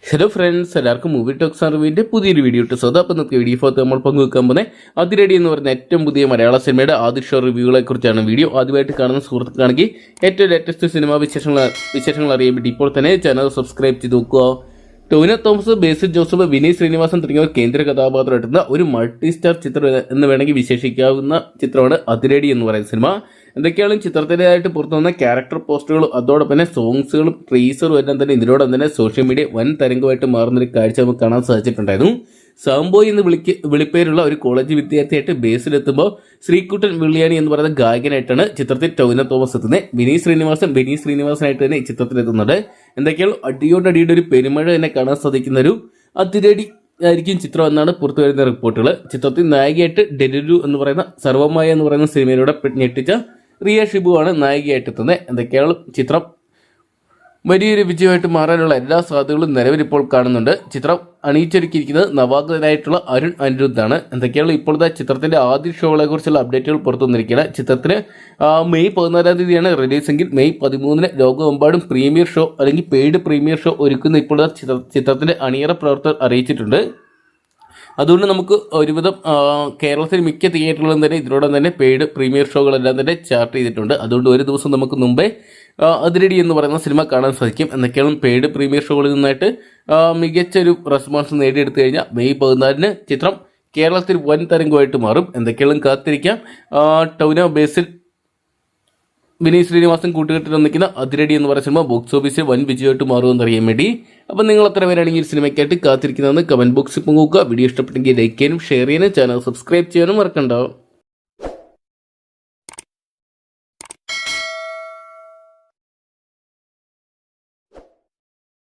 Hello friends, എല്ലാവർക്കും movie talks അറിവിൻ്റെ പുതിയൊരു വീഡിയോ ഇട്ട് സ്വന്തം. അപ്പോൾ നമുക്ക് വീഡിയോ ഫോട്ടോ നമ്മൾ പങ്കുവെക്കാൻ പോകുന്നത് അതിരടി എന്ന് പറയുന്ന ഏറ്റവും പുതിയ മലയാള സിനിമയുടെ ആദ്യ ഷോ റിവ്യൂകളെ കുറിച്ചാണ്. വീഡിയോ ആദ്യമായിട്ട് കാണുന്ന സുഹൃത്തുക്കാണെങ്കിൽ ഏറ്റവും ലേറ്റസ്റ്റ് സിനിമാ വിശേഷങ്ങൾ അറിയാൻ വേണ്ടി ഇപ്പോൾ തന്നെ ചാനൽ സബ്സ്ക്രൈബ് ചെയ്ത് നോക്കുക. ടോവിനോ തോമസ്, ബേസിൽ ജോസഫ്, വിനയ് ശ്രീനിവാസൻ തുടങ്ങിയവർ കേന്ദ്ര കഥാപാത്രമായിട്ടുന്ന ഒരു മൾട്ടി സ്റ്റാർ ചിത്രം എന്ന് വേണമെങ്കിൽ വിശേഷിക്കാവുന്ന ചിത്രമാണ് അതിരടി എന്ന് പറയുന്ന സിനിമ. എന്തൊക്കെയാണ് ചിത്രത്തിൻ്റെതായിട്ട് പുറത്തു വന്ന ക്യാരക്ടർ പോസ്റ്ററുകളും അതോടൊപ്പം തന്നെ സോങ്സുകളും ട്രീസറും എല്ലാം തന്നെ ഇതിനോടൊപ്പം തന്നെ സോഷ്യൽ മീഡിയ വൻ തരംഗമായിട്ട് മാറുന്നൊരു കാഴ്ച നമുക്ക് കാണാൻ സാധിച്ചിട്ടുണ്ടായിരുന്നു. സാംബോയ് എന്ന് വിളിപ്പേരുള്ള ഒരു കോളേജ് വിദ്യാർത്ഥിയായിട്ട് ബേസിലെത്തുമ്പോൾ ശ്രീകുട്ടൻ വിളിയാനി എന്ന് പറയുന്ന ഗായകനായിട്ടാണ് ചിത്രത്തിൽ ടോവിനോ തോമസ് എത്തുന്നത്. വിനീത് ശ്രീനിവാസനായിട്ട് തന്നെ ഈ ചിത്രത്തിൽ എത്തുന്നുണ്ട്. എന്തൊക്കെയാണ് അടിയോടടിയുടെ ഒരു പെരുമഴ തന്നെ കാണാൻ സാധിക്കുന്ന ഒരു അതിരടി ആയിരിക്കും ചിത്രം എന്നാണ് പുറത്തു വരുന്ന റിപ്പോർട്ടുകൾ. ചിത്രത്തിൽ നായികയായിട്ട് ഡെലുരു എന്ന് പറയുന്ന സർവമായ എന്ന് പറയുന്ന സിനിമയിലൂടെ ഞെട്ടിച്ച റിയ ഷിബു ആണ് നായികയായിട്ട് എത്തുന്നത്. എന്തൊക്കെയാണ് ചിത്രം വലിയൊരു വിജയമായിട്ട് മാറാനുള്ള എല്ലാ സാധ്യതകളും നിലവിലിപ്പോൾ കാണുന്നുണ്ട്. ചിത്രം അണിയിച്ചൊരുക്കിയിരിക്കുന്നത് നവാഗതനായിട്ടുള്ള അരുൺ അനിരുദ്ധാണ്. എന്തൊക്കെയാണ് ഇപ്പോഴത്തെ ചിത്രത്തിന്റെ ആദ്യ ഷോകളെ കുറിച്ചുള്ള അപ്ഡേറ്റുകൾ പുറത്തു വന്നിരിക്കുകയാണ്. ചിത്രത്തിന് മെയ് 14 തീയതിയാണ് റിലീസെങ്കിൽ മെയ് 13 ലോകമെമ്പാടും പ്രീമിയർ ഷോ അല്ലെങ്കിൽ പെയ്ഡ് പ്രീമിയർ ഷോ ഒരുക്കുന്ന ഇപ്പോഴത്തെ ചിത്രത്തിന്റെ അണിയറ പ്രവർത്തകർ അറിയിച്ചിട്ടുണ്ട്. അതുകൊണ്ട് നമുക്ക് ഒരുവിധം കേരളത്തിൽ മിക്ക തിയേറ്ററുകളും തന്നെ ഇതിനോടൊപ്പം തന്നെ പെയ്ഡ് പ്രീമിയർ ഷോകളെല്ലാം തന്നെ ചാർട്ട് ചെയ്തിട്ടുണ്ട്. അതുകൊണ്ട് ഒരു ദിവസം നമുക്ക് മുമ്പേ അതിരടി എന്ന് പറയുന്ന സിനിമ കാണാൻ സാധിക്കും. എന്നൊക്കെയാണ് പെയ്ഡ് പ്രീമിയർ ഷോകളിൽ നിന്നായിട്ട് മികച്ചൊരു റെസ്പോൺസ് നേടിയെടുത്തു കഴിഞ്ഞാൽ മെയ് 14 ചിത്രം കേരളത്തിൽ വൻ തരംഗമായിട്ട് മാറും. എന്തൊക്കെയാണ് കാത്തിരിക്കാം. ടോവിനോ, ബേസിൽ, വിനീത് ശ്രീനിവാസൻ കൂട്ടുകെട്ടിൽ നിൽക്കുന്ന അതിരടി എന്ന് പറയുന്ന സിനിമ ബോക്സ് ഓഫീസിൽ വൻ വിജയമായിട്ട് മാറുമെന്ന് അറിയാൻ വേണ്ടി അപ്പം നിങ്ങൾ എത്ര പേരാണെങ്കിൽ സിനിമയ്ക്കായിട്ട് കാത്തിരിക്കുന്നതെന്ന് കമൻറ്റ് ബോക്സിൽ പങ്കുവെക്കുക. വീഡിയോ ഇഷ്ടപ്പെട്ടെങ്കിൽ ലൈക്ക് ചെയ്യാനും ഷെയർ ചെയ്യാനും ചാനൽ സബ്സ്ക്രൈബ് ചെയ്യാനും മറക്കണ്ടാവും.